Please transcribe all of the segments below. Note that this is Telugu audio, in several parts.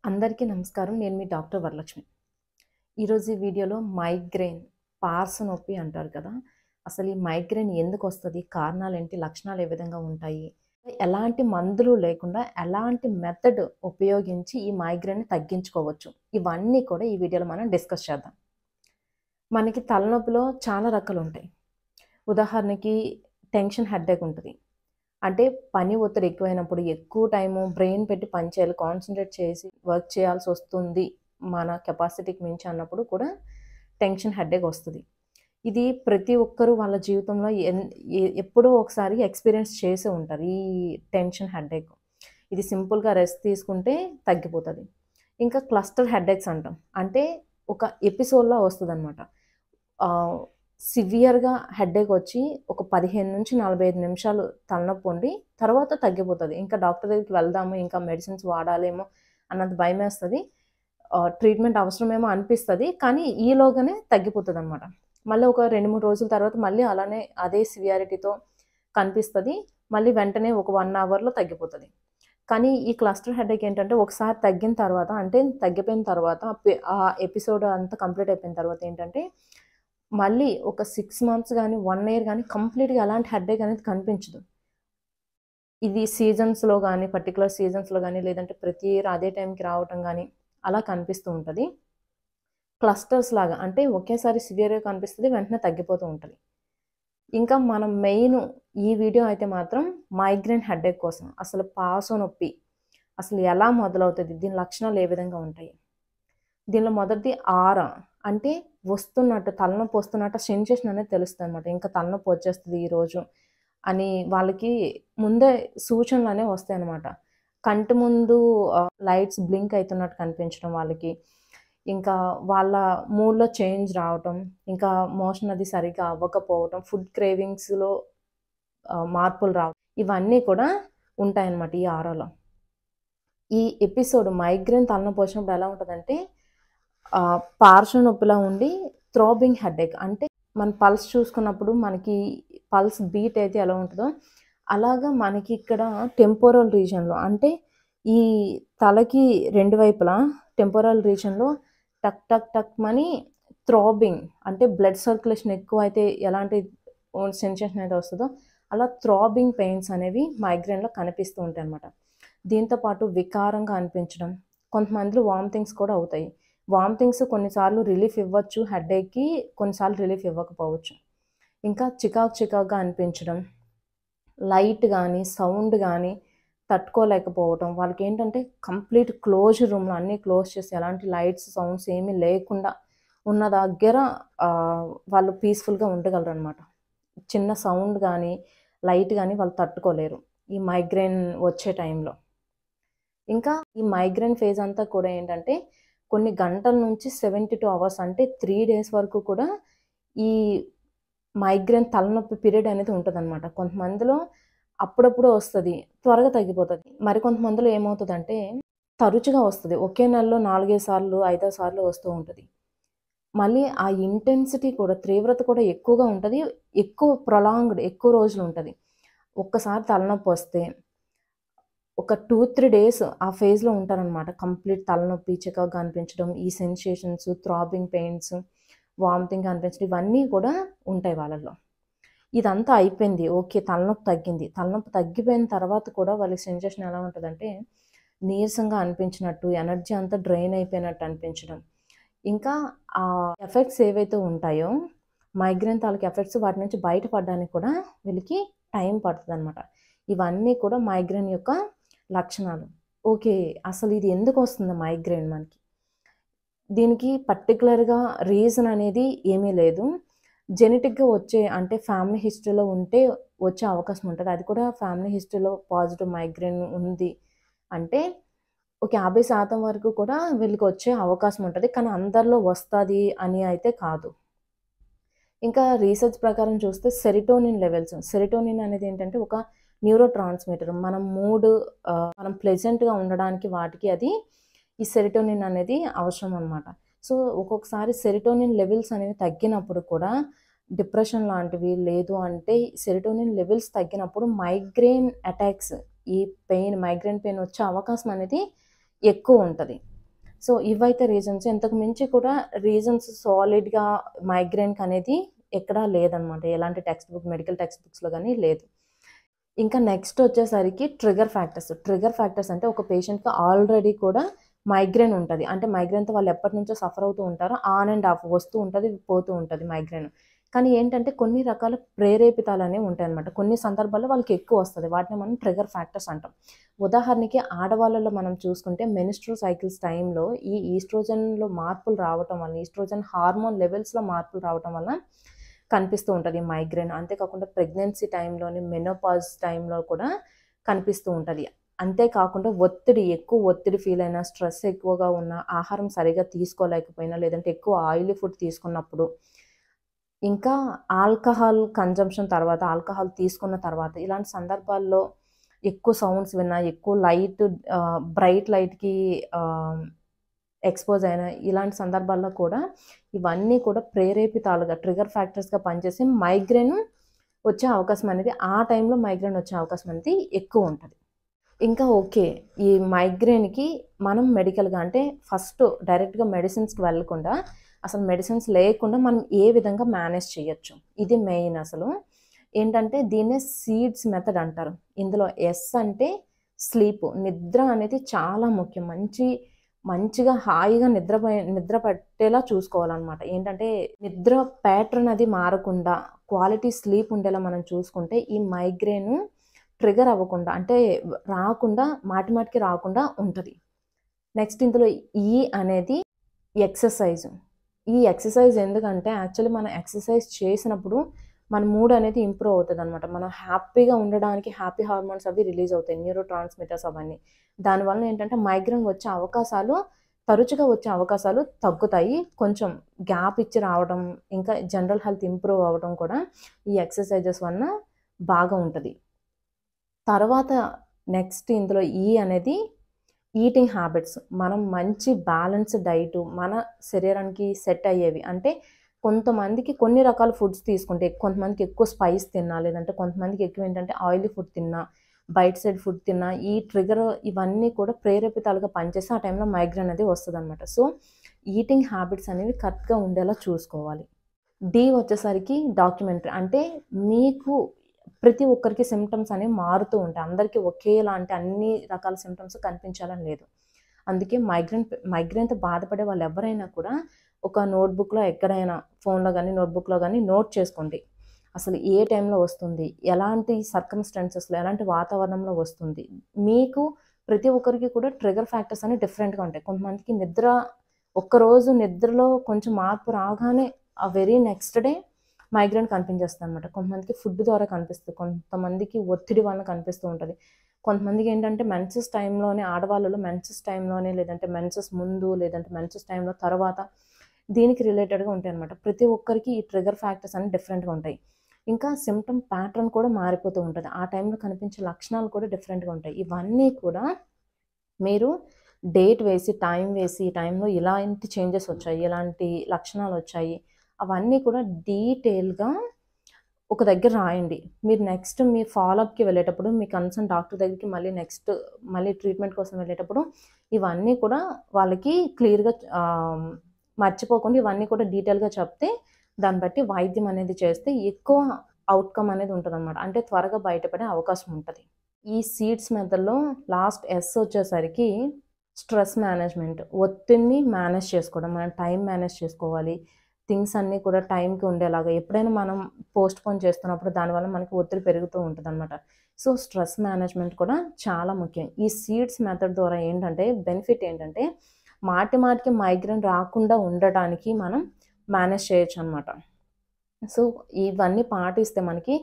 అందరికీ నమస్కారం. నేను మీ డాక్టర్ వరలక్ష్మి. ఈరోజు ఈ వీడియోలో మైగ్రేన్, పార్శ్వ నొప్పి అంటారు కదా! అసలు ఈ మైగ్రేన్ ఎందుకొస్తది? కారణాలేంటి? లక్షణాలు ఏ విధంగా ఉంటాయి? ఎలాంటి మందులు లేకుండా ఎలాంటి మెథడ్ ఉపయోగించి ఈ మైగ్రేన్‌ని తగ్గించుకోవచ్చు? ఇవన్నీ కూడా ఈ వీడియోలో మనం డిస్కస్ చేద్దాం. మనకి తలనొప్పిలో చాలా రకాలుంటాయి. ఉదాహరణకి టెన్షన్ హెడ్‌ఏక్ ఉంటది. అంటే పని ఒత్తిడి ఎక్కువైనప్పుడు ఎక్కువ టైము బ్రెయిన్ పెట్టి పని చేయాలి, కాన్సంట్రేట్ చేసి వర్క్ చేయాల్సొస్తుంది. మన కెపాసిటీకి మించి అన్నప్పుడు కూడా టెన్షన్ హెడ్‌ఏక్ వస్తది. ఇది ప్రతి ఒక్కరు వాళ్ళ జీవితంలో ఎప్పుడో ఒకసారి ఎక్స్‌పీరియన్స్ చేసే ఉంటారు. ఈ టెన్షన్ హెడ్‌ఏక్. ఇది సింపుల్‌గా రెస్ట్ తీసుకుంటే తగ్గిపోతది. ఇంకా క్లస్టర్ హెడ్‌ఏక్స్ అంటాం. అంటే ఒక ఎపిసోడ్‌లా వస్తదనమాట. ఆహ్, సివియర్‌గా హెడ్‌ఏక్ వచ్చి ఒక 15-45 నిమిషాలు తలనొప్పుండి తర్వాత తగ్గిపోతది. ఇంకా డాక్టర్ దగ్గరికి వెళ్దాము, ఇంకా మెడిసిన్స్ వాడాలేమో అన్నంత భయమేస్తది. ట్రీట్మెంట్ అవసరమేమో అనిపిస్తది. కానీ ఈలోగానే తగ్గిపోతదనమాట. మళ్ళీ ఒక 2, 3 రోజుల తర్వాత మళ్ళీ అలానే అదే సివియారిటీతో కనిపిస్తది. మళ్ళీ వెంటనే ఒక 1 అవర్‌లో తగ్గిపోతది. కానీ ఈ క్లస్టర్ హెడ్‌ఏక్ ఏంటంటే ఒకసారి తగ్గిన తర్వాత అంటే తగ్గిపోయిన తర్వాత ఆ ఎపిసోడ్ అంతా కంప్లీట్ అయిపోయిన తర్వాత ఏంటంటే మళ్ళీ ఒక 6 మంత్స్ గాని, 1 ఇయర్ గాని కంప్లీట్‌గా ఎలాంటి హెడ్‌ఏక్ అనేది కనిపించదు. ఇది సీజన్స్‌లో గాని, పర్టిక్యులర్ సీజన్స్‌లో గాని, లేదంటే ప్రతి ఇయర్ అదే టైంకి రావటం గాని, అలా కనిపిస్తూ ఉంటది. క్లస్టర్స్ లాగా అంటే ఒకేసారి సివియర్‌గా కనిపిస్తది. వెంటనే తగ్గిపోతూ ఉంటది. ఇంకా మనం ఈ వీడియో అయితే మాత్రం మైగ్రేన్ హెడ్‌ఏక్ కోసం. అసలు పార్శ్వ నొప్పి అసలు ఎలా మొదలవుతది? దీని లక్షణాలు ఏ విధంగా ఉంటాయి? దీనిలో మొదటిది ఆరా. అంటే వస్తున్నట్టు తలనొప్పి వస్తున్నట్టు సెన్సేషన్ అనేది తెలుస్తదనమాట. ఇంకా తలనొప్పి వచ్చేస్తది ఈరోజు అని వాళ్ళకి ముందే సూచనలనేవి వస్తాయనమాట. కంటి ముందు లైట్స్ బ్లింక్ అయితున్నట్టు కనిపించడం వాళ్ళకి. ఇంకా వాళ్ళ మూడ్‌లో చేంజ్ రావటం, ఇంకా మోషన్ అది సరిగ్గా అవ్వకపోవటం, ఫుడ్ క్రేవింగ్స్‌లో మార్పులు రావడం. ఇవన్నీ కూడా ఉంటాయన్నమాట ఈ ఆరాలో. ఈ ఎపిసోడ్ మైగ్రేన్ తలనొప్పి వచ్చినప్పుడు ఎలా ఉంటదంటే పార్శ్వ నొప్పిలా ఉండి థ్రోబింగ్ హెడ్‌ఏక్. అంటే మన పల్స్ చూసుకున్నప్పుడు మనకి పల్స్ బీట్ అయితే ఎలా ఉంటదో, అలాగా మనకి ఇక్కడ టెంపోరల్ రీజియన్‌లో అంటే ఈ తలకి 2 వైపులా టెంపోరల్ రీజియన్‌లో టక్ టక్ టక్ మని థ్రోబింగ్ అంటే బ్లడ్ సర్క్యులేషన్ ఎక్కువైతే ఎలాంటి సెన్సేషన్ అయితే వస్తదో, అలా థ్రోబింగ్ పెయిన్స్ అనేవి మైగ్రేన్‌లో కనిపిస్తూ ఉంటాయన్నమాట. దీంతో పాటు వికారంగా అనిపించడం, కొంతమందిలో వామిటింగ్స్ కూడా అవుతాయి. వామిటింగ్స్ కొన్నిసార్లు రిలీఫ్ ఇవ్వచ్చు హెడ్‌ఏక్‌కి, కొన్నిసార్లు రిలీఫ్ ఇవ్వకపోవచ్చు. ఇంకా చికాకుగా అనిపించడం, లైట్ గానీ, సౌండ్ గానీ తట్టుకోలేకపోవటం. వాళ్ళకేంటంటే కంప్లీట్ క్లోజ్ రూమ్‌లో అన్నీ క్లోజ్ చేసి ఎలాంటి లైట్స్, సౌండ్స్ ఏమీ లేకుండా ఉన్న దగ్గర వాళ్ళు పీస్‌ఫుల్‌గా ఉండగలరనమాట. చిన్న సౌండ్ గానీ, లైట్ గానీ వాళ్ళు తట్టుకోలేరు. ఈ మైగ్రేన్ వచ్చే టైంలో. ఇంకా ఈ మైగ్రేన్ ఫేజ్ అంతా కూడా ఏంటంటే, కొన్ని గంటల నుంచి 72 అవర్స్ అంటే 3 డేస్ వరకు కూడా ఈ మైగ్రేన్ తలనొప్పి పీరియడ్ అనేది ఉంటదనమాట. కొంతమందిలో అప్పుడప్పుడు వస్తది. త్వరగా తగ్గిపోతది. మరికొంతమందిలో ఏమవుతదంటే, తరచుగా వస్తది. ఒకే నెలలో 4, 5 సార్లు, 5 సార్లు వస్తూ ఉంటది. మళ్ళీ ఆ ఇంటెన్సిటీ కూడా తీవ్రత కూడా ఎక్కువగా ఉంటది. ఎక్కువ ప్రొలాంగ్డ్ ఎక్కువ రోజులుంటది. ఒక్కసారి తలనొప్పొస్తే ఒక 2, 3 డేస్ ఆ ఫేజ్‌లో ఉంటారనమాట. కంప్లీట్ తలనొప్పి, చికాకుగా అనిపించడం, ఈ సెన్సేషన్స్, థ్రాబింగ్ పెయిన్స్, వామిటింగ్ అనిపించడం ఇవన్నీ కూడా ఉంటాయి వాళ్ళలో. ఇదంతా అయిపోయింది. ఓకే. తలనొప్పి తగ్గింది. తలనొప్పి తగ్గిపోయిన తర్వాత కూడా వాళ్ళకి సెన్సేషన్ ఎలా ఉంటదంటే, నీరసంగా అనిపించినట్టు, ఎనర్జీ అంతా డ్రైన్ అయిపోయినట్టు అనిపించడం. ఇంకా ఆ ఎఫెక్ట్స్ ఏవైతే ఉంటాయో, మైగ్రేన్ తాలూకు ఎఫెక్ట్స్ వాటి నుంచి బయటపడడానికి కూడా వీళ్ళకి టైం పడతదనమాట. ఇవన్నీ కూడా మైగ్రేన్ యొక్క లక్షణాలు. ఓకే. అసలు ఇది ఎందుకొస్తుంది మైగ్రేన్ మనకి? దీనికి పర్టిక్యులర్‌గా రీజన్ అనేది ఏమీ లేదు. జెనెటిక్‌గా వచ్చే అంటే ఫ్యామిలీ హిస్టరీలో ఉంటే వచ్చే అవకాశం ఉంటది. అది కూడా ఫ్యామిలీ హిస్టరీలో పాజిటివ్ మైగ్రేన్ ఉంది అంటే ఒక 50% వరకు కూడా వీళ్ళకి వచ్చే అవకాశం ఉంటది. కానీ అందరిలో వస్తది అని అయితే కాదు. ఇంకా రీసెర్చ్ ప్రకారం చూస్తే సెరోటోనిన్ అనేది ఏంటంటే ఒక న్యూరో ట్రాన్స్‌మిటర్. మనం ప్లెజెంట్‌గా ఉండడానికి వాటికి అది ఈ సెరోటోనిన్ అనేది అవసరం అనమాట. సో, ఒక్కొక్కసారి సెరోటోనిన్ లెవెల్స్ అనేవి తగ్గినప్పుడు కూడా డిప్రెషన్ లాంటివి లేదు అంటే సెరోటోనిన్ లెవెల్స్ తగ్గినప్పుడు మైగ్రేన్ అటాక్స్ మైగ్రేన్ పెయిన్ వచ్చే అవకాశం అనేది ఎక్కువ ఉంటది. సో ఇవైతే రీజన్స్. ఇంతకు మించి కూడా రీజన్స్ సాలిడ్‌గా మైగ్రేన్‌కి అనేది ఎక్కడా లేదనమాట. ఎలాంటి మెడికల్ టెక్స్ట్ బుక్స్‌లో గాని లేదు. ఇంకా నెక్స్ట్ వచ్చేసరికి ట్రిగ్గర్ ఫ్యాక్టర్స్. ట్రిగ్గర్ ఫ్యాక్టర్స్ అంటే ఒక పేషెంట్‌కి ఆల్రెడీ కూడా మైగ్రేన్ ఉంటది. అంటే మైగ్రేన్‌తో వాళ్ళు ఎప్పటినుంచో సఫర్ అవుతూ ఉంటారు. ఆన్ అండ్ ఆఫ్ వస్తూ ఉంటది, పోతూ ఉంటది మైగ్రేన్. కానీ ఏంటంటే కొన్ని రకాల ప్రేరేపితాలనేవి ఉంటాయన్నమాట. కొన్ని సందర్భాల్లో వాళ్ళకి ఎక్కువొస్తది. వాటిని మనం ట్రిగ్గర్ ఫ్యాక్టర్స్ అంటాం. ఉదాహరణకి ఆడవాళ్ళలో మనం చూసుకుంటే మెన్‌స్ట్రువల్ సైకిల్స్ టైంలో ఈ ఈస్ట్రోజన్‌లో మార్పులు రావటం వల్ల, ఈస్ట్రోజన్ హార్మోన్ లెవెల్స్‌లో మార్పులు రావటం వల్ల కనిపిస్తూ ఉంటది ఈ మైగ్రేన్. అంతేకాకుండా ప్రెగ్నెన్సీ టైంలోని, మెనోపాజ్ టైంలో కూడా కనిపిస్తూ ఉంటది. అంతేకాకుండా ఎక్కువ ఒత్తిడి ఫీల్ అయినా, స్ట్రెస్ ఎక్కువగా ఉన్నా, ఆహారం సరిగ్గా తీసుకోలేకపోయినా, లేదంటే ఎక్కువ ఆయిలీ ఫుడ్ తీసుకున్నప్పుడు, ఇంకా ఆల్కహాల్ కన్జంప్షన్ తర్వాత, ఆల్కహాల్ తీసుకున్న తర్వాత, ఇలాంటి సందర్భాల్లో ఎక్కువ సౌండ్స్ విన్నా, ఎక్కువ బ్రైట్ లైట్‌కి ఎక్స్‌పోజ్ అయిన ఇలాంటి సందర్భాల్లో కూడా ఇవన్నీ కూడా ప్రేరేపితాలుగా ట్రిగ్గర్ ఫ్యాక్టర్స్‌గా పనిచేసి మైగ్రేన్ వచ్చే అవకాశం అనేది ఆ టైంలో మైగ్రేన్ వచ్చే అవకాశం అనేది ఎక్కువుంటది. ఇంకా ఓకే. ఈ మైగ్రేన్‌కి మనం మెడికల్‌గా అంటే ఫస్ట్ డైరెక్ట్‌గా మెడిసిన్స్‌కి వెళ్ళకుండా అసలు మెడిసిన్స్ లేకుండా మనం ఏ విధంగా మేనేజ్ చేయొచ్చు. ఇది మెయిన్ అసలు. ఏంటంటే దీన్నే సీడ్స్ మెథడ్ అంటారు. ఇందులో ఎస్ అంటే స్లీప్. నిద్ర అనేది చాలా ముఖ్యం. మంచిగా హాయిగా నిద్ర పట్టేలా చూసుకోవాలనమాట. ఏంటంటే నిద్ర ప్యాటర్న్ అది మారకుండా క్వాలిటీ స్లీప్ ఉండేలా మనం చూసుకుంటే ఈ మైగ్రేన్ ట్రిగ్గర్ అవ్వకుండా అంటే మాటిమాటికి రాకుండా ఉంటది. నెక్స్ట్ ఇందులో ఈ అనేది ఎక్సర్సైజ్. ఈ ఎక్సర్సైజ్ ఎందుకంటే యాక్చువల్లీ మనం ఎక్సర్సైజ్ చేసినప్పుడు మన మూడ్ అనేది ఇంప్రూవ్ అవుతదనమాట. మనం హ్యాపీగా ఉండడానికి హ్యాపీ హార్మోన్స్ అవి రిలీజ్ అవుతాయి. న్యూరో ట్రాన్స్‌మిటర్స్ అవన్నీ. దానివల్ల ఏంటంటే మైగ్రేన్ తరచుగా వచ్చే అవకాశాలు తగ్గుతాయి. కొంచెం గ్యాప్ ఇచ్చి రావడం, ఇంకా జనరల్ హెల్త్ ఇంప్రూవ్ అవ్వడం కూడా ఈ ఎక్సర్సైజెస్ వలన బాగా ఉంటది. తర్వాత నెక్స్ట్ ఇందులో అనేది ఈటింగ్ హ్యాబిట్స్. మనం మంచి బ్యాలెన్స్‌డ్ డైటు మన శరీరానికి సెట్ అయ్యేవి. అంటే కొంతమందికి కొన్ని రకాల ఫుడ్స్ తీసుకుంటే కొంతమందికి ఎక్కువ స్పైస్ తిన్నా, లేదంటే కొంతమందికి ఎక్కువేంటంటే ఆయిలీ ఫుడ్ తిన్నా, బయట సైడ్ ఫుడ్ తిన్నా, ఈ ట్రిగ్గర్ ఇవన్నీ కూడా ప్రేరేపితాలుగా పనిచేసి ఆ టైంలో మైగ్రేన్ అనేది వస్తదనమాట. సో, ఈటింగ్ హ్యాబిట్స్ అనేవి కరెక్ట్‌గా ఉండేలా చూసుకోవాలి. వచ్చేసరికి డాక్యుమెంటరీ. అంటే మీకు ప్రతి ఒక్కరికి సింప్టమ్స్ అనేవి మారుతూ ఉంటాయి. అందరికీ ఒకేలాంటి అన్ని రకాల సింప్టమ్స్ కనిపించాలని లేదు. అందుకే మైగ్రేన్‌తో బాధపడే వాళ్ళెవ్వరైనా కూడా ఒక నోట్‌బుక్‌లో ఎక్కడైనా ఫోన్‌లో గాని, నోట్‌బుక్‌లో గాని నోట్ చేసుకోండి. అసలు ఏ టైంలో వస్తుంది? ఎలాంటి సర్కమ్‌స్టాన్సెస్‌లో, ఎలాంటి వాతావరణంలో వస్తుంది? మీకు ప్రతి ఒక్కరికి కూడా ట్రిగ్గర్ ఫ్యాక్టర్స్ అనేవి డిఫరెంట్‌గా ఉంటాయి. కొంతమందికి ఒక్కరోజు నిద్రలో కొంచెం మార్పు రాగానే ఆ వెరీ నెక్స్ట్ డే మైగ్రేన్ కనిపించేస్తదనమాట. కొంతమందికి ఫుడ్ ద్వారా కనిపిస్తది. కొంతమందికి ఒత్తిడి వలన కనిపిస్తూ ఉంటది. కొంతమందికి ఏంటంటే ఆడవాళ్ళలో మెన్సెస్ టైంలోనే, లేదంటే మెన్సెస్ ముందు, లేదంటే మెన్సెస్ టైంలో తర్వాత దీనికి రిలేటెడ్‌గా ఉంటాయనమాట. ప్రతి ఒక్కరికి ఈ ట్రిగ్గర్ ఫ్యాక్టర్స్ అనేవి డిఫరెంట్‌గా ఉంటాయి. ఇంకా సింప్టమ్ ప్యాటర్న్ కూడా మారిపోతూ ఉంటది. ఆ టైంలో కనిపించే లక్షణాలు కూడా డిఫరెంట్‌గా ఉంటాయి. ఇవన్నీ కూడా మీరు డేట్ వేసి, టైం వేసి, ఈ టైంలో ఇలాంటి చేంజెస్ వచ్చాయి, ఇలాంటి లక్షణాలొచ్చాయి, అవన్నీ కూడా డీటెయిల్‌గా ఒక దగ్గర రాయండి. మీరు నెక్స్ట్ మీ ఫాలోఅప్‌కి వెళ్ళేటప్పుడు, మీ కన్సర్న్ డాక్టర్ దగ్గరికి మళ్ళీ ట్రీట్మెంట్ కోసం వెళ్ళేటప్పుడు, ఇవన్నీ కూడా వాళ్ళకి క్లియర్‌గా మర్చిపోకుండా ఇవన్నీ కూడా డీటెయిల్‌గా చెప్తే, దాన్ని బట్టి వైద్యం అనేది చేస్తే ఎక్కువ ఔట్‌కమ్ అనేది ఉంటదనమాట. అంటే త్వరగా బయటపడే అవకాశం ఉంటది. ఈ సీడ్స్ మెథడ్‌లో లాస్ట్ ఎస్ వచ్చేసరికి స్ట్రెస్ మేనేజ్‌మెంట్. ఒత్తిడిని మేనేజ్ చేసుకోవడం. మనం టైం మేనేజ్ చేసుకోవాలి. థింగ్స్ అన్నీ కూడా టైంకి ఉండేలాగా ఎప్పుడైనా మనం పోస్ట్‌పోన్ చేస్తున్నప్పుడు దానివల్ల మనకి ఒత్తిడి పెరుగుతూ ఉంటదనమాట. సో, స్ట్రెస్ మేనేజ్‌మెంట్ కూడా చాలా ముఖ్యం. ఈ సీడ్స్ మెథడ్ ద్వారా బెనిఫిట్ ఏంటంటే మాటిమాటికి మైగ్రేన్ రాకుండా ఉండటానికి మనం మేనేజ్ చేయొచ్చనమాట. సో, ఇవన్నీ పాటిస్తే మనకి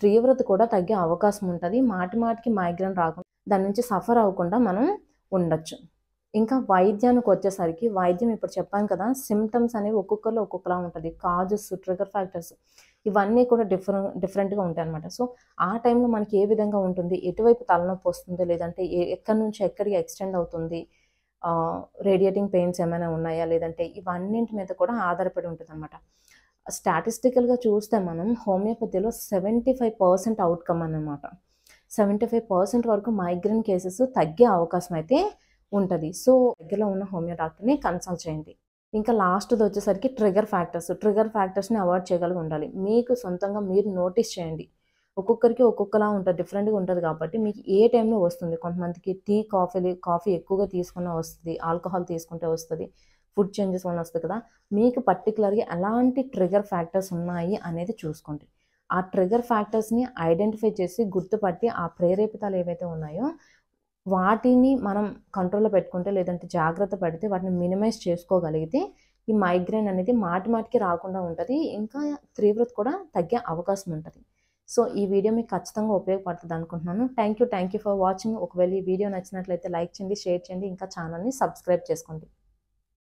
తీవ్రత కూడా తగ్గే అవకాశం ఉంటది. మాటిమాటికి మైగ్రేన్ రాకుండా దాని నుంచి సఫర్ అవ్వకుండా మనం ఉండొచ్చు. ఇంకా వైద్యానికొచ్చేసరికి వైద్యం ఇప్పుడు చెప్పాను కదా! సింప్టమ్స్ అనేవి ఒక్కొక్కరిలో ఒక్కొక్కలా ఉంటది. కాజెస్, ట్రిగ్గర్ ఫ్యాక్టర్స్ ఇవన్నీ కూడా డిఫరెంట్‌గా ఉంటాయనమాట. సో, ఆ టైంలో మనకి ఏ విధంగా ఉంటుంది? ఎటువైపు తలనొప్పి వస్తుంది? లేదంటే ఎక్కడి నుంచి ఎక్కడికి ఎక్స్‌టెండ్ అవుతుంది? రేడియేటింగ్ పెయిన్స్ ఏమైనా ఉన్నాయా? లేదంటే ఇవన్నింటి మీద కూడా ఆధారపడి ఉంటదనమాట. స్టాటిస్టికల్‌గా చూస్తే మనం హోమియోపతిలో 75% ఔట్‌కమ్ అన్నమాట. 75% వరకు మైగ్రేన్ కేసెస్ తగ్గే అవకాశం అయితే ఉంటది. సో, దగ్గరలో ఉన్న హోమియో డాక్టర్‌ని కన్సల్ట్ చేయండి. ఇంకా లాస్ట్‌ది వచ్చేసరికి ట్రిగ్గర్ ఫ్యాక్టర్స్. ట్రిగ్గర్ ఫ్యాక్టర్స్‌ని అవాయిడ్ చేయగలిగి ఉండాలి. మీకు సొంతంగా మీరు నోటీస్ చేయండి. ఒక్కొక్కరికి ఒక్కొక్కలా ఉంటది. డిఫరెంట్‌గా ఉంటది కాబట్టి మీకు ఏ టైంలో వస్తుంది. కొంతమందికి టీ, కాఫీ ఎక్కువగా తీసుకున్నా వస్తది. ఆల్కహాల్ తీసుకుంటే వస్తది. ఫుడ్ చేంజెస్ వలన వస్తది కదా! మీకు పర్టిక్యులర్‌గా ఎలాంటి ట్రిగ్గర్ ఫ్యాక్టర్స్ ఉన్నాయి అనేది చూసుకోండి. ఆ ట్రిగ్గర్ ఫ్యాక్టర్స్‌ని ఐడెంటిఫై చేసి గుర్తుపట్టి ఆ ప్రేరేపితాలు ఏవైతే ఉన్నాయో వాటిని మనం కంట్రోల్‌లో పెట్టుకుంటే లేదంటే జాగ్రత్త పడితే వాటిని మినిమైజ్ చేసుకోగలిగితే ఈ మైగ్రేన్ అనేది మాటి మాటికి రాకుండా ఉంటది. ఇంకా తీవ్రత కూడా తగ్గే అవకాశం ఉంటది. సో, ఈ వీడియో మీకు ఖచ్చితంగా ఉపయోగపడుతదనుకుంటున్నాను. Thank you for watching. ఒకవేళ ఈ వీడియో నచ్చినట్లయితే లైక్ చేయండి, షేర్ చేయండి. ఇంకా ఛానెల్‌ని సబ్స్క్రైబ్ చేసుకోండి.